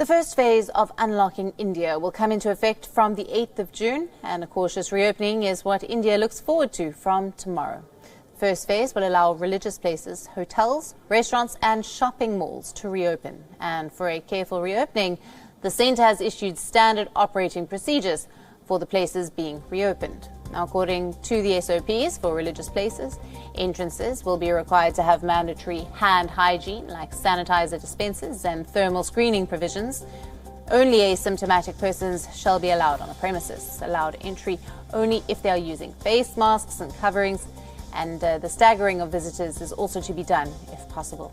The first phase of unlocking India will come into effect from the 8th of June, and a cautious reopening is what India looks forward to from tomorrow. The first phase will allow religious places, hotels, restaurants and shopping malls to reopen. And for a careful reopening, the centre has issued standard operating procedures for the places being reopened. Now, according to the SOPs for religious places, entrances will be required to have mandatory hand hygiene like sanitizer dispensers and thermal screening provisions. Only asymptomatic persons shall be allowed on the premises, allowed entry only if they are using face masks and coverings, and the staggering of visitors is also to be done if possible.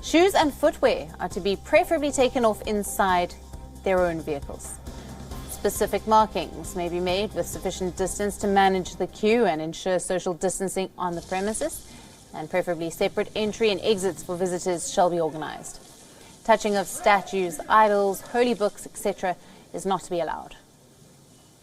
Shoes and footwear are to be preferably taken off inside their own vehicles. Specific markings may be made with sufficient distance to manage the queue and ensure social distancing on the premises, and preferably separate entry and exits for visitors shall be organised. Touching of statues, idols, holy books, etc. is not to be allowed.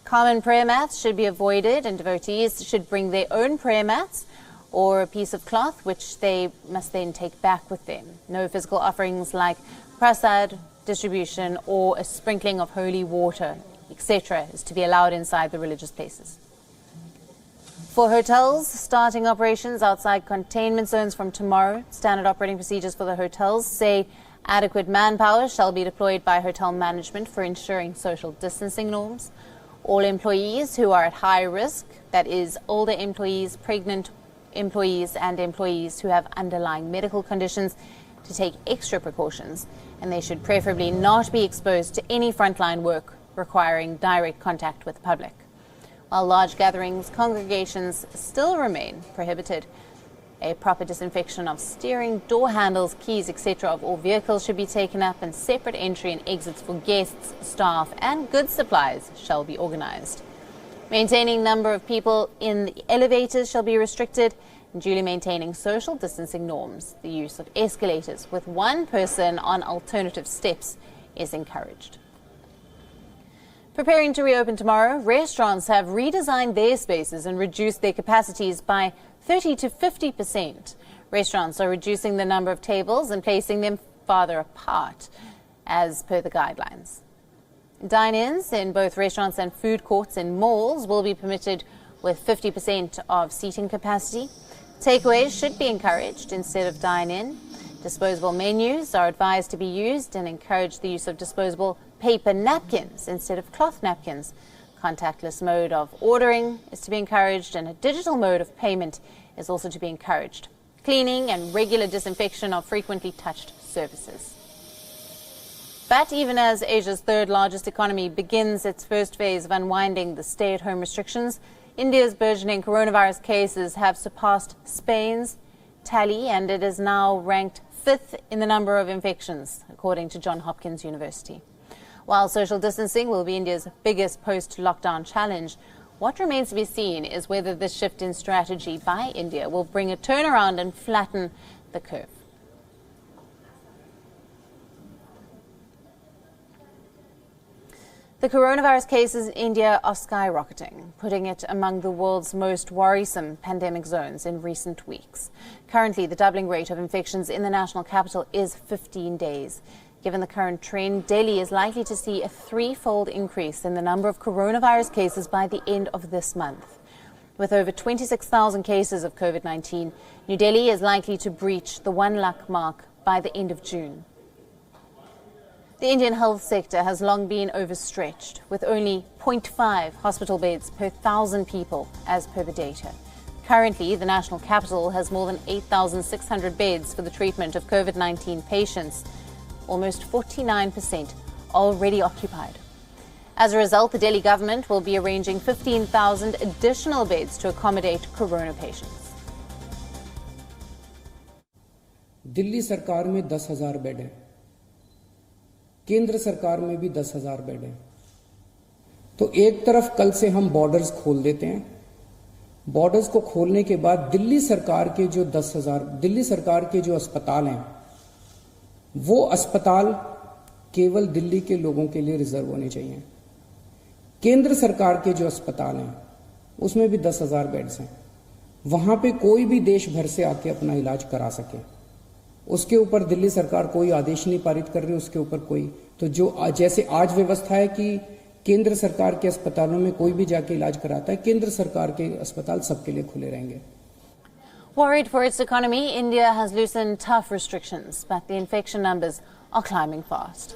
Common prayer mats should be avoided, and devotees should bring their own prayer mats or a piece of cloth which they must then take back with them. No physical offerings like prasad, distribution or a sprinkling of holy water, etc. is to be allowed inside the religious places. For hotels, starting operations outside containment zones from tomorrow, standard operating procedures for the hotels say adequate manpower shall be deployed by hotel management for ensuring social distancing norms. All employees who are at high risk, that is, older employees, pregnant employees and employees who have underlying medical conditions, to take extra precautions, and they should preferably not be exposed to any frontline work requiring direct contact with the public. While large gatherings, congregations still remain prohibited. A proper disinfection of steering, door handles, keys, etc. of all vehicles should be taken up, and separate entry and exits for guests, staff and goods supplies shall be organised. Maintaining number of people in the elevators shall be restricted, and duly maintaining social distancing norms. The use of escalators with one person on alternative steps is encouraged. Preparing to reopen tomorrow, restaurants have redesigned their spaces and reduced their capacities by 30 to 50%. Restaurants are reducing the number of tables and placing them farther apart, as per the guidelines. Dine-ins in both restaurants and food courts in malls will be permitted with 50% of seating capacity. Takeaways should be encouraged instead of dine-in. Disposable menus are advised to be used, and encourage the use of disposable paper napkins instead of cloth napkins. Contactless mode of ordering is to be encouraged, and a digital mode of payment is also to be encouraged. Cleaning and regular disinfection of frequently touched surfaces. But even as Asia's third largest economy begins its first phase of unwinding the stay-at-home restrictions, India's burgeoning coronavirus cases have surpassed Spain's tally, and it is now ranked 5th in the number of infections, according to Johns Hopkins University. While social distancing will be India's biggest post-lockdown challenge, what remains to be seen is whether this shift in strategy by India will bring a turnaround and flatten the curve. The coronavirus cases in India are skyrocketing, putting it among the world's most worrisome pandemic zones in recent weeks. Currently, the doubling rate of infections in the national capital is 15 days. Given the current trend, Delhi is likely to see a threefold increase in the number of coronavirus cases by the end of this month. With over 26,000 cases of COVID-19, New Delhi is likely to breach the 1 lakh mark by the end of June. The Indian health sector has long been overstretched, with only 0.5 hospital beds per 1,000 people, as per the data. Currently, the national capital has more than 8,600 beds for the treatment of COVID-19 patients, almost 49% already occupied. As a result, the Delhi government will be arranging 15,000 additional beds to accommodate corona patients. Delhi सरकार में 10,000 bed हैं, केंद्र सरकार में भी 10,000 bed हैं। तो एक तरफ कल से हम बॉर्डर्स खोल देते हैं। बॉर्डर्स को खोलने के बाद दिल्ली सरकार के जो 10,000 दिल्ली सरकार के जो अस्पताल हैं, वो अस्पताल केवल दिल्ली के लोगों के लिए रिजर्व होने चाहिए। केंद्र सरकार के जो अस्पताल हैं उसमें भी 10,000 बेड्स हैं, वहां पे कोई भी देश भर से आके अपना इलाज करा सके। उसके ऊपर दिल्ली सरकार कोई आदेश नहीं पारित कर रही, उसके ऊपर कोई, तो जो जैसे आज व्यवस्था है कि केंद्र सरकार के अस्पतालों में कोई भी जाके इलाज कराता है, केंद्र सरकार के अस्पताल सबके लिए खुले रहेंगे। Worried for its economy, India has loosened tough restrictions, but the infection numbers are climbing fast.